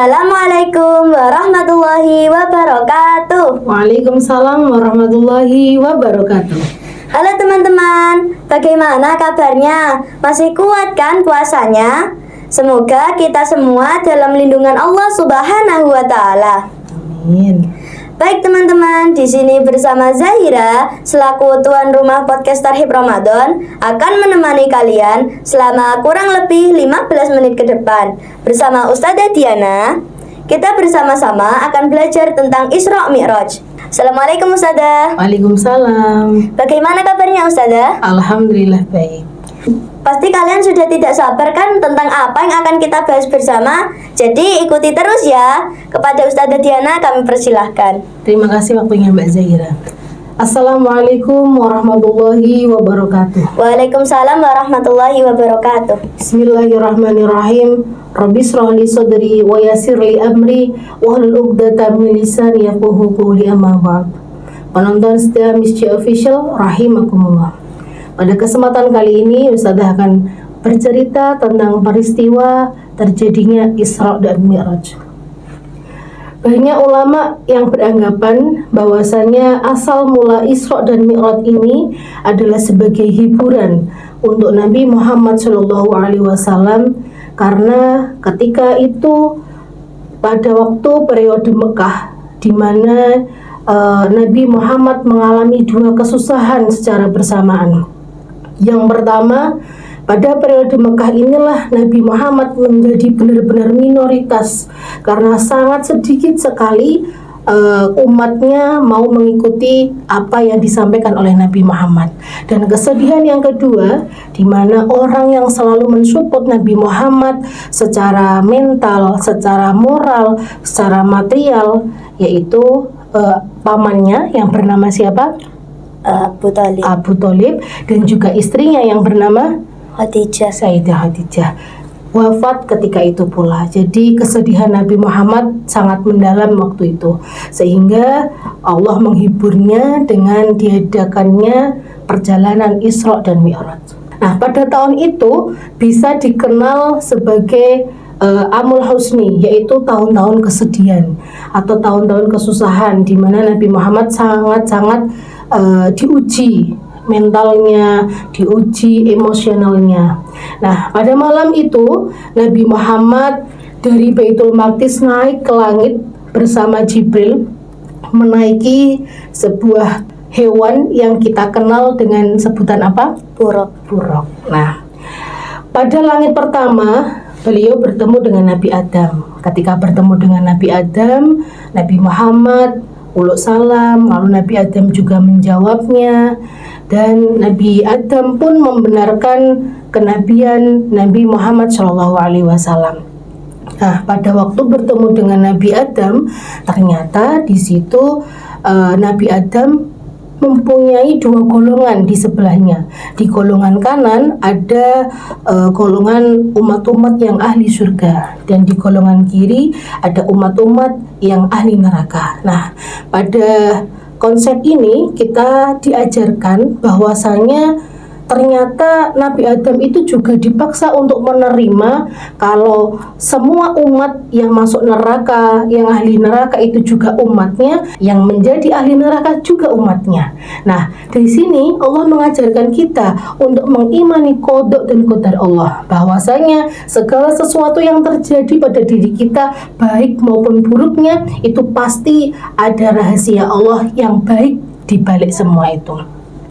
Assalamualaikum warahmatullahi wabarakatuh. Waalaikumsalam warahmatullahi wabarakatuh. Halo teman-teman, bagaimana kabarnya? Masih kuat kan puasanya? Semoga kita semua dalam lindungan Allah Subhanahu wa Ta'ala. Amin. Baik teman-teman, di sini bersama Zahira selaku tuan rumah podcast Tarhib Ramadan akan menemani kalian selama kurang lebih 15 menit ke depan. Bersama Ustazah Diana, kita bersama-sama akan belajar tentang Isra Mi'raj. Assalamualaikum Ustazah. Waalaikumsalam. Bagaimana kabarnya Ustazah? Alhamdulillah baik. Pasti kalian sudah tidak sabar kan tentang apa yang akan kita bahas bersama. Jadi ikuti terus ya. Kepada Ustazah Diana kami persilahkan. Terima kasih waktunya Mbak Zahira. Assalamualaikum warahmatullahi wabarakatuh. Waalaikumsalam warahmatullahi wabarakatuh. Bismillahirrahmanirrahim. Rabbi shrah li sadri wa yassir li amri wahlul 'uqdatam min lisani yafqahu qawli, amma ba'd. Penonton setia Mischi Official rahimakumullah. Pada kesempatan kali ini Ustazah akan bercerita tentang peristiwa terjadinya Isra dan Mi'raj. Banyak ulama yang beranggapan bahwasannya asal mula Isra dan Mi'raj ini adalah sebagai hiburan untuk Nabi Muhammad SAW, karena ketika itu pada waktu periode Mekah di mana Nabi Muhammad mengalami dua kesusahan secara bersamaan. Yang pertama, pada periode Mekah inilah Nabi Muhammad menjadi benar-benar minoritas karena sangat sedikit sekali umatnya mau mengikuti apa yang disampaikan oleh Nabi Muhammad. Dan kesedihan yang kedua, di mana orang yang selalu mensupport Nabi Muhammad secara mental, secara moral, secara material, yaitu pamannya yang bernama siapa? Abu Thalib, dan juga istrinya yang bernama Sayyidah Khadijah wafat ketika itu pula. Jadi kesedihan Nabi Muhammad sangat mendalam waktu itu, sehingga Allah menghiburnya dengan diadakannya perjalanan Isra dan Mi'raj. Nah, pada tahun itu bisa dikenal sebagai Amul Husni, yaitu tahun-tahun kesedihan atau tahun-tahun kesusahan, di mana Nabi Muhammad sangat-sangat diuji mentalnya, diuji emosionalnya. Nah, pada malam itu Nabi Muhammad dari Baitul Maqdis naik ke langit bersama Jibril, menaiki sebuah hewan yang kita kenal dengan sebutan apa? Buraq. Nah, pada langit pertama beliau bertemu dengan Nabi Adam. Ketika bertemu dengan Nabi Adam, Nabi Muhammad uluk salam, lalu Nabi Adam juga menjawabnya, dan Nabi Adam pun membenarkan kenabian Nabi Muhammad SAW. Nah, pada waktu bertemu dengan Nabi Adam, ternyata di situ Nabi Adam mempunyai dua golongan di sebelahnya. Di golongan kanan ada golongan umat-umat yang ahli surga, dan di golongan kiri ada umat-umat yang ahli neraka. Nah, pada konsep ini kita diajarkan bahwasanya ternyata Nabi Adam itu juga dipaksa untuk menerima kalau semua umat yang masuk neraka, yang ahli neraka itu juga umatnya, yang menjadi ahli neraka juga umatnya. Nah, dari sini Allah mengajarkan kita untuk mengimani qada dan qadar Allah, bahwasanya segala sesuatu yang terjadi pada diri kita, baik maupun buruknya, itu pasti ada rahasia Allah yang baik di balik semua itu.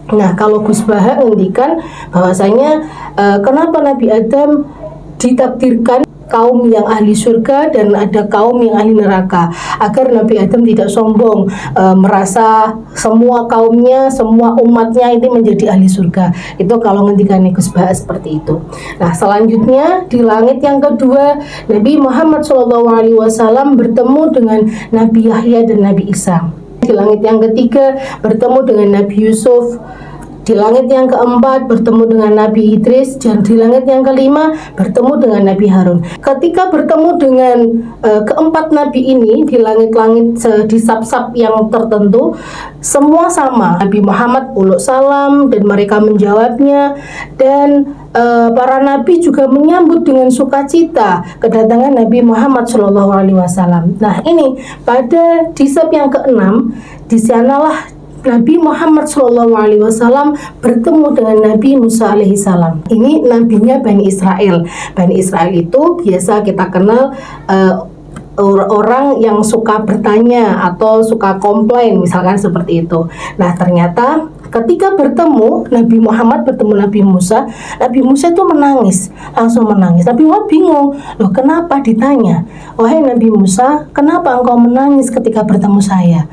Nah, kalau Gus Baha ngendikan bahwasanya kenapa Nabi Adam ditakdirkan kaum yang ahli surga dan ada kaum yang ahli neraka, agar Nabi Adam tidak sombong merasa semua kaumnya, semua umatnya itu menjadi ahli surga. Itu kalau ngendikan Gus Baha seperti itu. Nah, selanjutnya di langit yang kedua Nabi Muhammad SAW bertemu dengan Nabi Yahya dan Nabi Isa. Di langit yang ketiga bertemu dengan Nabi Yusuf. Di langit yang keempat bertemu dengan Nabi Idris, dan di langit yang kelima bertemu dengan Nabi Harun. Ketika bertemu dengan keempat Nabi ini di langit-langit di sab-sab yang tertentu, semua sama. Nabi Muhammad uluk salam dan mereka menjawabnya, dan para nabi juga menyambut dengan sukacita kedatangan Nabi Muhammad SAW. Nah, ini pada di sab yang keenam, di sanalah Nabi Muhammad SAW bertemu dengan Nabi Musa alaihissalam. Ini nabinya Bani Israel. Bani Israel itu biasa kita kenal orang yang suka bertanya atau suka komplain, misalkan seperti itu. Nah, ternyata ketika bertemu Nabi Muhammad bertemu Nabi Musa itu menangis, langsung menangis. Nabi Muhammad bingung, loh kenapa? Ditanya, wahai Nabi Musa, kenapa engkau menangis ketika bertemu saya?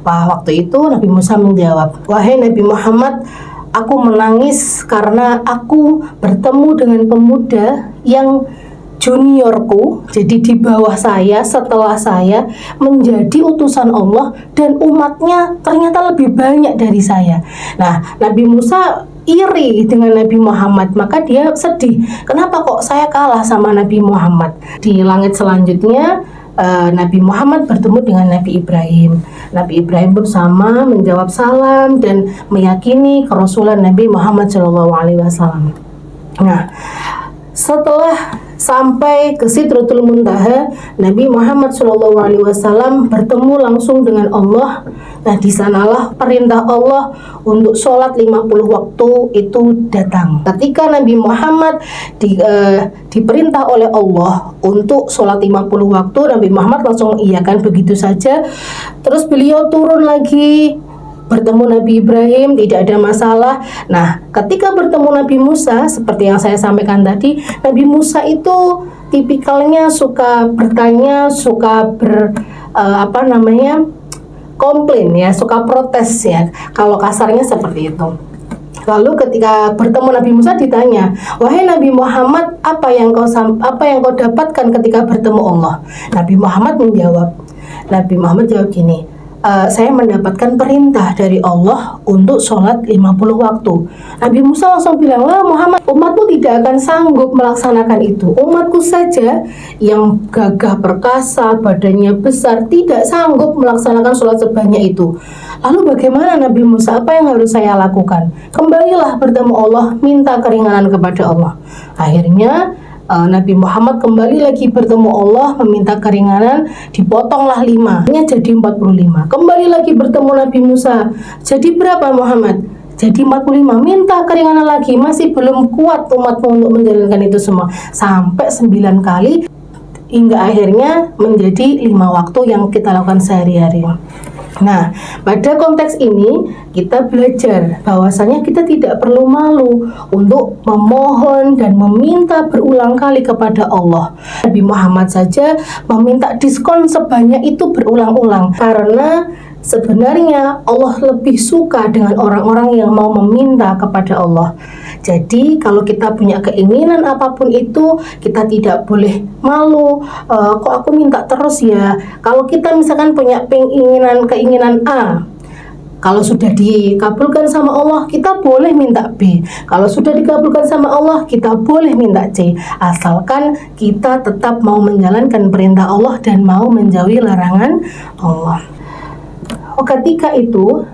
Wah, waktu itu Nabi Musa menjawab, wahai Nabi Muhammad, aku menangis karena aku bertemu dengan pemuda yang juniorku, jadi di bawah saya, setelah saya menjadi utusan Allah, dan umatnya ternyata lebih banyak dari saya. Nah, Nabi Musa iri dengan Nabi Muhammad, maka dia sedih, kenapa kok saya kalah sama Nabi Muhammad. Di langit selanjutnya Nabi Muhammad bertemu dengan Nabi Ibrahim. Nabi Ibrahim pun sama menjawab salam dan meyakini kerasulan Nabi Muhammad SAW. Nah, setelah sampai ke Sidratul Muntaha, Nabi Muhammad SAW bertemu langsung dengan Allah. Nah, di sanalah perintah Allah untuk sholat 50 waktu itu datang. Ketika Nabi Muhammad diperintah oleh Allah untuk sholat 50 waktu, Nabi Muhammad langsung mengiyakan begitu saja. Terus beliau turun lagi, bertemu Nabi Ibrahim, tidak ada masalah. Nah, ketika bertemu Nabi Musa, seperti yang saya sampaikan tadi, Nabi Musa itu tipikalnya suka bertanya, suka komplain ya, suka protes ya, kalau kasarnya seperti itu. Lalu ketika bertemu Nabi Musa ditanya, wahai Nabi Muhammad, apa yang kau dapatkan ketika bertemu Allah? Nabi Muhammad jawab gini, saya mendapatkan perintah dari Allah untuk sholat 50 waktu. Nabi Musa langsung bilang, wah Muhammad, umatmu tidak akan sanggup melaksanakan itu. Umatku saja yang gagah perkasa, badannya besar, tidak sanggup melaksanakan sholat sebanyak itu. Lalu bagaimana Nabi Musa, apa yang harus saya lakukan? Kembalilah bertemu Allah, minta keringanan kepada Allah. Akhirnya Nabi Muhammad kembali lagi bertemu Allah, meminta keringanan, dipotonglah 5, hanya jadi 45. Kembali lagi bertemu Nabi Musa, jadi berapa Muhammad? Jadi 45, minta keringanan lagi, masih belum kuat umatmu untuk menjalankan itu semua. Sampai 9 kali, hingga akhirnya menjadi 5 waktu yang kita lakukan sehari-hari. Nah, pada konteks ini kita belajar bahwasanya kita tidak perlu malu untuk memohon dan meminta berulang kali kepada Allah. Nabi Muhammad saja meminta diskon sebanyak itu berulang-ulang, karena sebenarnya Allah lebih suka dengan orang-orang yang mau meminta kepada Allah. Jadi kalau kita punya keinginan apapun itu, kita tidak boleh malu, kok aku minta terus ya. Kalau kita misalkan punya keinginan A, kalau sudah dikabulkan sama Allah, kita boleh minta B. Kalau sudah dikabulkan sama Allah, kita boleh minta C. Asalkan kita tetap mau menjalankan perintah Allah dan mau menjauhi larangan Allah. Ketika itu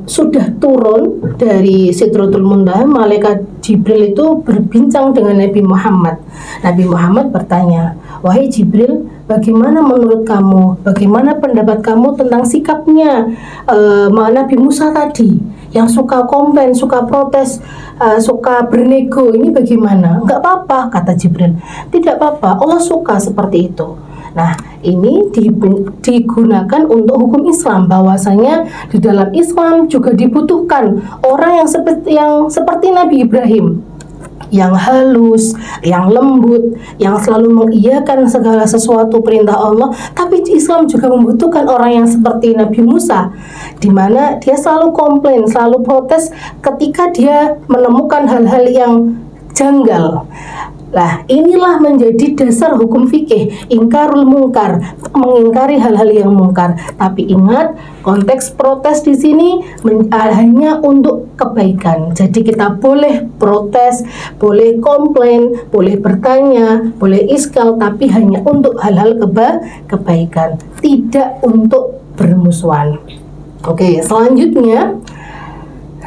sudah turun dari Sidratul Muntaha, malaikat Jibril itu berbincang dengan Nabi Muhammad. Nabi Muhammad bertanya, wahai Jibril, bagaimana menurut kamu? Bagaimana pendapat kamu tentang sikapnya Nabi Musa tadi, yang suka komplain, suka protes, suka bernego? Ini bagaimana? Enggak apa-apa, kata Jibril. Tidak apa-apa, Allah suka seperti itu. Nah, ini digunakan untuk hukum Islam, bahwasanya di dalam Islam juga dibutuhkan orang yang seperti Nabi Ibrahim, yang halus, yang lembut, yang selalu mengiyakan segala sesuatu perintah Allah. Tapi Islam juga membutuhkan orang yang seperti Nabi Musa, di mana dia selalu komplain, selalu protes ketika dia menemukan hal-hal yang janggal. Lah, inilah menjadi dasar hukum fikih, ingkarul mungkar, mengingkari hal-hal yang mungkar. Tapi ingat, konteks protes di sini hanya untuk kebaikan. Jadi kita boleh protes, boleh komplain, boleh bertanya, boleh iskal, tapi hanya untuk hal-hal kebaikan, tidak untuk bermusuhan. Oke, selanjutnya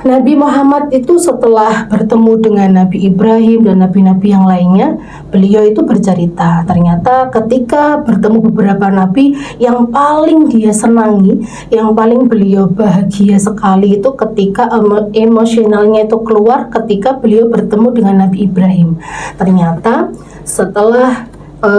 Nabi Muhammad itu setelah bertemu dengan Nabi Ibrahim dan nabi-nabi yang lainnya, beliau itu bercerita, ternyata ketika bertemu beberapa nabi, yang paling dia senangi, yang paling beliau bahagia sekali itu ketika emosionalnya itu keluar ketika beliau bertemu dengan Nabi Ibrahim. Ternyata setelah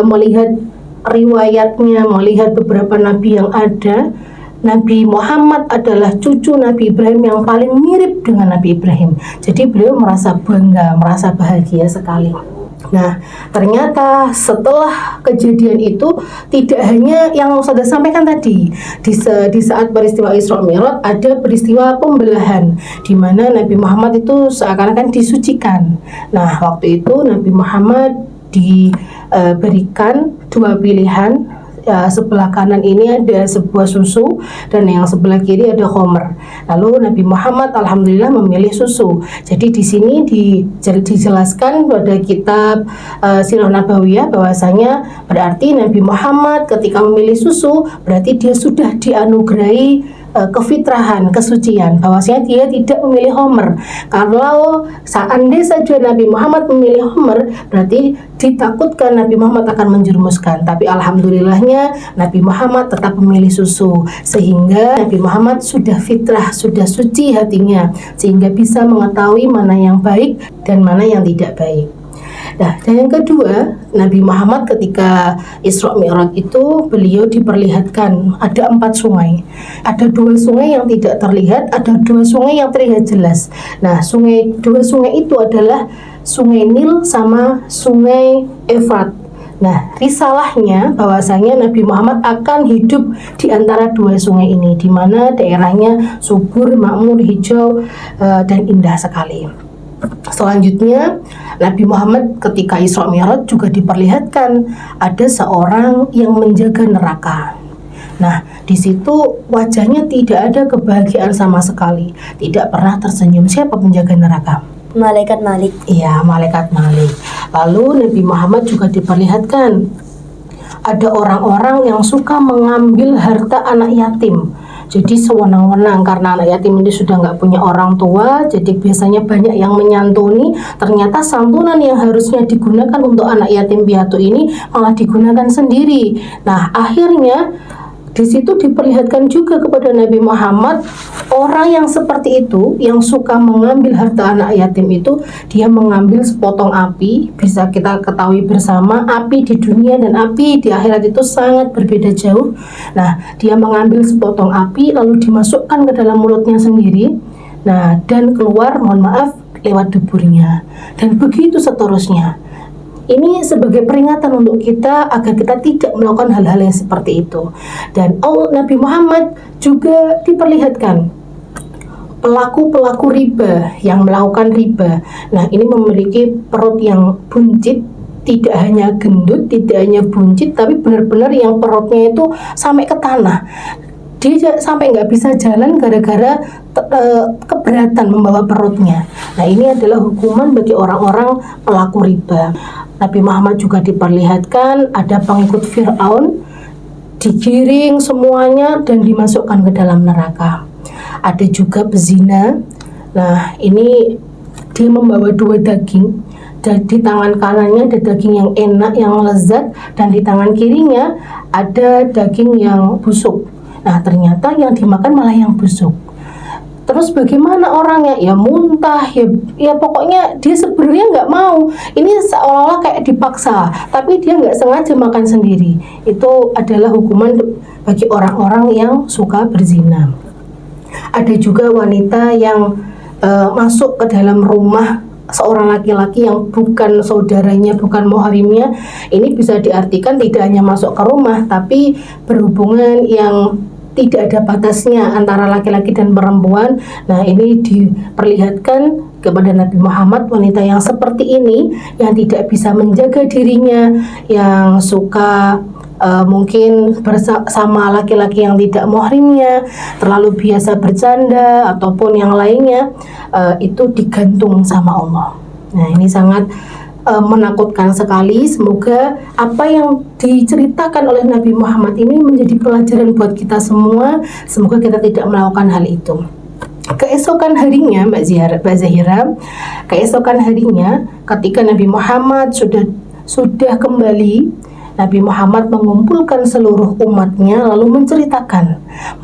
melihat riwayatnya, melihat beberapa nabi yang ada, Nabi Muhammad adalah cucu Nabi Ibrahim yang paling mirip dengan Nabi Ibrahim. Jadi beliau merasa bangga, merasa bahagia sekali. Nah, ternyata setelah kejadian itu tidak hanya yang sudah sampaikan tadi, di saat peristiwa Isra Mi'raj ada peristiwa pembelahan di mana Nabi Muhammad itu seakan-akan disucikan. Nah, waktu itu Nabi Muhammad diberikan dua pilihan. Sebelah kanan ini ada sebuah susu dan yang sebelah kiri ada khamr. Lalu Nabi Muhammad alhamdulillah memilih susu. Jadi di sini dijelaskan pada kitab Sirah Nabawiyah bahwasanya berarti Nabi Muhammad ketika memilih susu berarti dia sudah dianugerahi kefitrahan, kesucian, bahwasanya dia tidak memilih khamr. Kalau seandainya saja Nabi Muhammad memilih khamr, berarti ditakutkan Nabi Muhammad akan menjerumuskan. Tapi alhamdulillahnya Nabi Muhammad tetap memilih susu, sehingga Nabi Muhammad sudah fitrah, sudah suci hatinya, sehingga bisa mengetahui mana yang baik dan mana yang tidak baik. Nah, dan yang kedua, Nabi Muhammad ketika Isra Mi'raj itu beliau diperlihatkan ada 4 sungai. Ada 2 sungai yang tidak terlihat, ada 2 sungai yang terlihat jelas. Nah, 2 sungai itu adalah Sungai Nil sama Sungai Efrat. Nah, risalahnya bahwasanya Nabi Muhammad akan hidup di antara 2 sungai ini, di mana daerahnya subur, makmur, hijau, dan indah sekali. Selanjutnya, Nabi Muhammad ketika Isra Mi'raj juga diperlihatkan ada seorang yang menjaga neraka. Nah, di situ wajahnya tidak ada kebahagiaan sama sekali, tidak pernah tersenyum. Siapa penjaga neraka? Malaikat Malik. Iya, malaikat Malik. Lalu Nabi Muhammad juga diperlihatkan ada orang-orang yang suka mengambil harta anak yatim. Jadi sewenang-wenang, karena anak yatim ini sudah nggak punya orang tua, jadi biasanya banyak yang menyantuni. Ternyata santunan yang harusnya digunakan untuk anak yatim piatu ini malah digunakan sendiri. Nah, akhirnya di situ diperlihatkan juga kepada Nabi Muhammad orang yang seperti itu, yang suka mengambil harta anak yatim itu, dia mengambil sepotong api. Bisa kita ketahui bersama, api di dunia dan api di akhirat itu sangat berbeda jauh. Nah, dia mengambil sepotong api lalu dimasukkan ke dalam mulutnya sendiri. Nah, dan keluar, mohon maaf, lewat duburnya. Dan begitu seterusnya. Ini sebagai peringatan untuk kita agar kita tidak melakukan hal-hal yang seperti itu. Dan Nabi Muhammad juga diperlihatkan pelaku-pelaku riba yang melakukan riba. Nah, ini memiliki perut yang buncit, tidak hanya gendut, tidak hanya buncit, tapi benar-benar yang perutnya itu sampai ke tanah. Dia sampai nggak bisa jalan gara-gara keberatan membawa perutnya. Nah, ini adalah hukuman bagi orang-orang pelaku riba. Nabi Muhammad juga diperlihatkan ada pengikut Fir'aun, digiring semuanya dan dimasukkan ke dalam neraka. Ada juga pezina. Nah, ini dia membawa 2 daging. Dan di tangan kanannya ada daging yang enak, yang lezat, dan di tangan kirinya ada daging yang busuk. Nah, ternyata yang dimakan malah yang busuk. Terus bagaimana orangnya? Ya muntah, ya pokoknya dia sebenarnya nggak mau. Ini seolah-olah kayak dipaksa, tapi dia nggak sengaja makan sendiri. Itu adalah hukuman bagi orang-orang yang suka berzina. Ada juga wanita yang masuk ke dalam rumah seorang laki-laki yang bukan saudaranya, bukan muhrimnya. Ini bisa diartikan tidak hanya masuk ke rumah, tapi berhubungan yang tidak ada batasnya antara laki-laki dan perempuan. Nah, ini diperlihatkan kepada Nabi Muhammad, wanita yang seperti ini, yang tidak bisa menjaga dirinya, yang suka mungkin bersama laki-laki yang tidak muhrimnya, terlalu biasa bercanda ataupun yang lainnya, itu digantung sama Allah. Nah, ini sangat menakutkan sekali. Semoga apa yang diceritakan oleh Nabi Muhammad ini menjadi pelajaran buat kita semua. Semoga kita tidak melakukan hal itu. Keesokan harinya, Mbak Zahira, keesokan harinya ketika Nabi Muhammad sudah kembali, Nabi Muhammad mengumpulkan seluruh umatnya lalu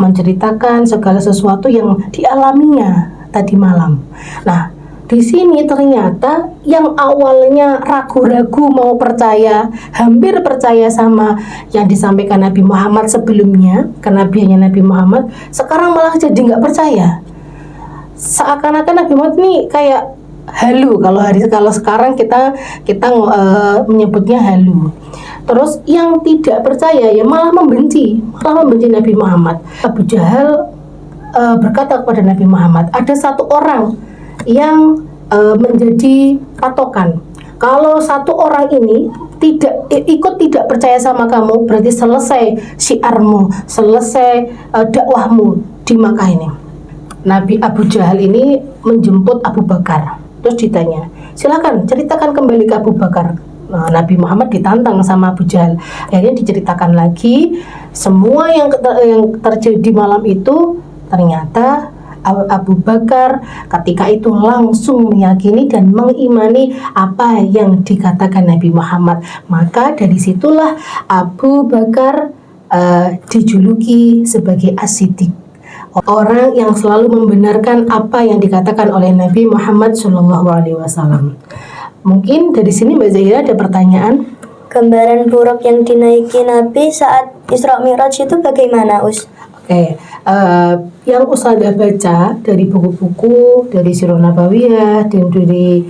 menceritakan segala sesuatu yang dialaminya tadi malam. Nah, di sini ternyata yang awalnya ragu-ragu mau percaya, hampir percaya sama yang disampaikan Nabi Muhammad sebelumnya, kenabiannya Nabi Muhammad, sekarang malah jadi nggak percaya. Seakan-akan Nabi Muhammad ini kayak halu, kalau sekarang kita menyebutnya halu. Terus yang tidak percaya ya malah membenci Nabi Muhammad. Abu Jahal berkata kepada Nabi Muhammad, ada satu orang yang menjadi patokan. Kalau satu orang ini tidak percaya sama kamu, berarti selesai syiarmu, selesai dakwahmu di Makkah ini. Nabi Abu Jahal ini menjemput Abu Bakar, terus ditanya, silakan ceritakan kembali ke Abu Bakar. Nah, Nabi Muhammad ditantang sama Abu Jahal. Akhirnya diceritakan lagi semua yang terjadi malam itu. Ternyata Abu Bakar ketika itu langsung meyakini dan mengimani apa yang dikatakan Nabi Muhammad. Maka dari situlah Abu Bakar dijuluki sebagai As-Siddiq, orang yang selalu membenarkan apa yang dikatakan oleh Nabi Muhammad SAW. Mungkin dari sini Mbak Zahira ada pertanyaan. Gambaran buruk yang dinaiki Nabi saat Isra Mi'raj itu bagaimana, Us? Oke, yang Ustazah baca dari buku-buku, dari Sirah Nabawiyah, dan dari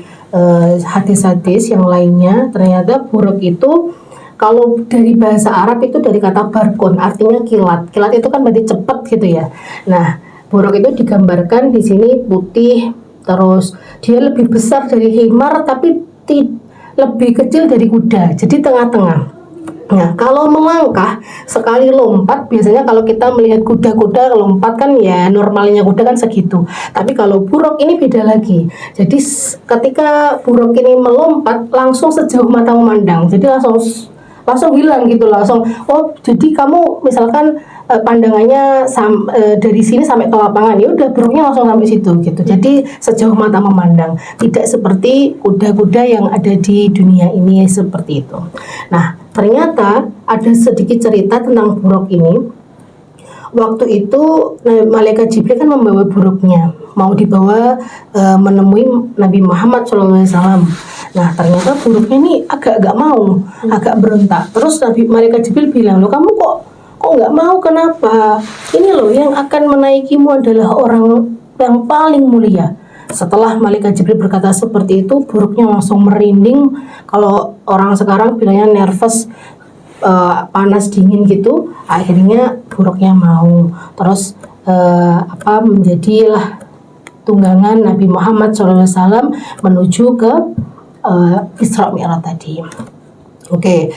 hadis-hadis yang lainnya, ternyata buruk itu kalau dari bahasa Arab itu dari kata barkun, artinya kilat. Kilat itu kan berarti cepat gitu ya. Nah, buruk itu digambarkan di sini putih, terus dia lebih besar dari himar, tapi lebih kecil dari kuda, jadi tengah-tengah. Nah, kalau melangkah sekali lompat, biasanya kalau kita melihat kuda-kuda lompat kan ya normalnya kuda kan segitu. Tapi kalau buruk ini beda lagi. Jadi ketika buruk ini melompat langsung sejauh mata memandang. Jadi langsung hilang gitu, langsung. Oh, jadi kamu misalkan pandangannya dari sini sampai ke lapangan, ya udah buruknya langsung sampai situ gitu. Jadi sejauh mata memandang, tidak seperti kuda-kuda yang ada di dunia ini seperti itu. Nah, ternyata ada sedikit cerita tentang buruk ini. Waktu itu malaikat Jibril kan membawa buruknya, mau dibawa menemui Nabi Muhammad SAW. Nah, ternyata buruknya ini agak berontak. Terus malaikat Jibril bilang, loh kamu kok nggak mau, kenapa? Ini loh yang akan menaikimu adalah orang yang paling mulia. Setelah malaikat Jibril berkata seperti itu, buruknya langsung merinding. Kalau orang sekarang bilangnya nervous, panas dingin gitu. Akhirnya buruknya mau. Terus menjadilah tunggangan Nabi Muhammad SAW menuju ke Isra Mi'raj tadi. Oke.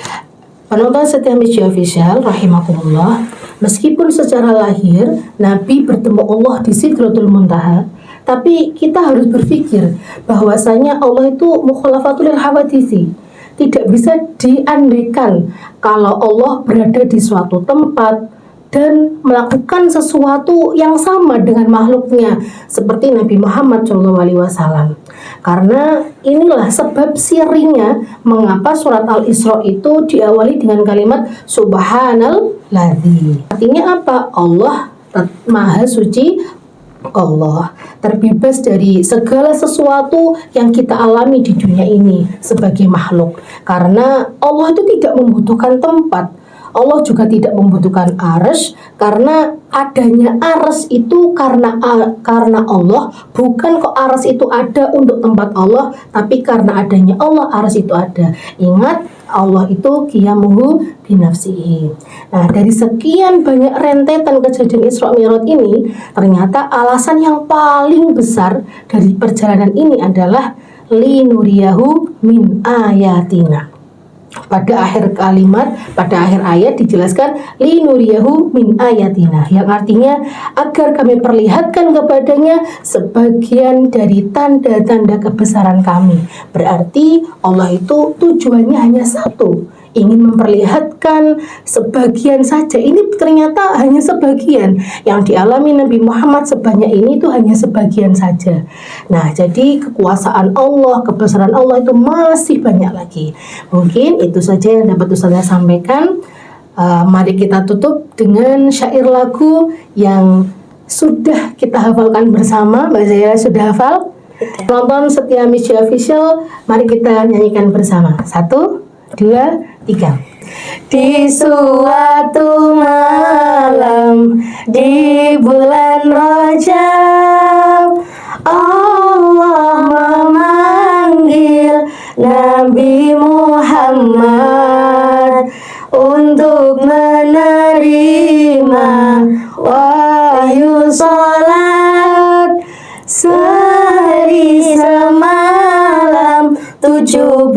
Penonton setia Mischi Official rahimakumullah, meskipun secara lahir Nabi bertemu Allah di Sidratul Muntaha, tapi kita harus berpikir bahwasanya Allah itu mukhalafatul hawadisi. Tidak bisa diandaikan kalau Allah berada di suatu tempat dan melakukan sesuatu yang sama dengan makhluknya seperti Nabi Muhammad SAW. Karena inilah sebab sirinya mengapa surat Al-Isra itu diawali dengan kalimat Subhanalladzi. Artinya apa? Allah Maha Suci, Allah terbebas dari segala sesuatu yang kita alami di dunia ini sebagai makhluk. Karena Allah itu tidak membutuhkan tempat. Allah juga tidak membutuhkan arsy, karena adanya arsy itu karena Allah, bukan kok arsy itu ada untuk tempat Allah, tapi karena adanya Allah arsy itu ada. Ingat, Allah itu qiyamuhu binafsihi. Nah, dari sekian banyak rentetan kejadian Isra Mi'raj ini, ternyata alasan yang paling besar dari perjalanan ini adalah linuriyahu min ayatina. Pada akhir kalimat, pada akhir ayat dijelaskan linuriyahu min ayatina, yang artinya agar kami perlihatkan kepadanya sebagian dari tanda-tanda kebesaran kami. Berarti Allah itu tujuannya hanya satu, ingin memperlihatkan sebagian saja. Ini ternyata hanya sebagian yang dialami Nabi Muhammad sebanyak ini, itu hanya sebagian saja. Nah, jadi kekuasaan Allah, kebesaran Allah itu masih banyak lagi. Mungkin itu saja yang dapat Ustazah sampaikan. Mari kita tutup dengan syair lagu yang sudah kita hafalkan bersama. Mbak Zaira sudah hafal? Penonton setia Mischi Official, mari kita nyanyikan bersama. 1, 2, 3. Di suatu malam di bulan Rajab, Allah memanggil Nabi Muhammad untuk menerima wahyu salat. Sehari semalam 17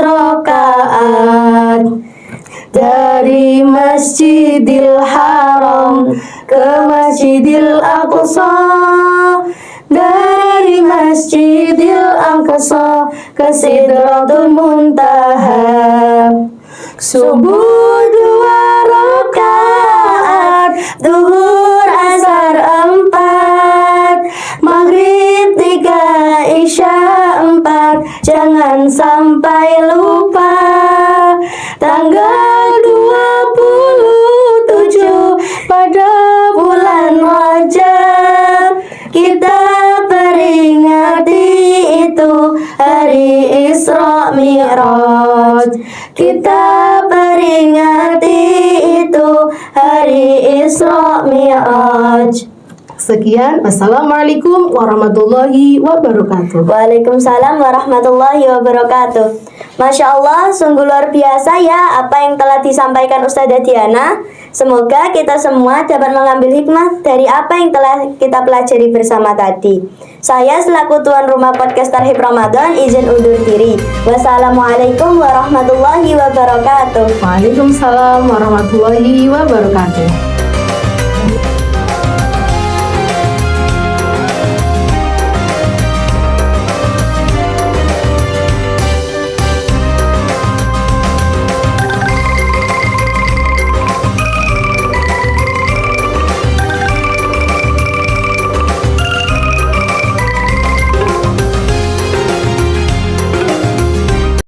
rakaat, dari Masjidil Haram ke Masjidil Aqsa, dari Masjidil Aqsa ke Sidratul Muntaha. Subuh 2 rakaat, zuhur asar 4, maghrib 3, isya 4. Jangan sampai lupa tanggal 27 pada bulan Rajab, kita peringati itu hari Isra Mi'raj. Kita peringati itu hari Isra Mi'raj. Sekian, wassalamualaikum warahmatullahi wabarakatuh. Waalaikumsalam warahmatullahi wabarakatuh. Masya Allah, sungguh luar biasa ya apa yang telah disampaikan Ustazah Diana. Semoga kita semua dapat mengambil hikmah dari apa yang telah kita pelajari bersama tadi. Saya selaku tuan rumah podcast Tarhib Ramadan izin undur diri. Wassalamualaikum warahmatullahi wabarakatuh. Waalaikumsalam warahmatullahi wabarakatuh.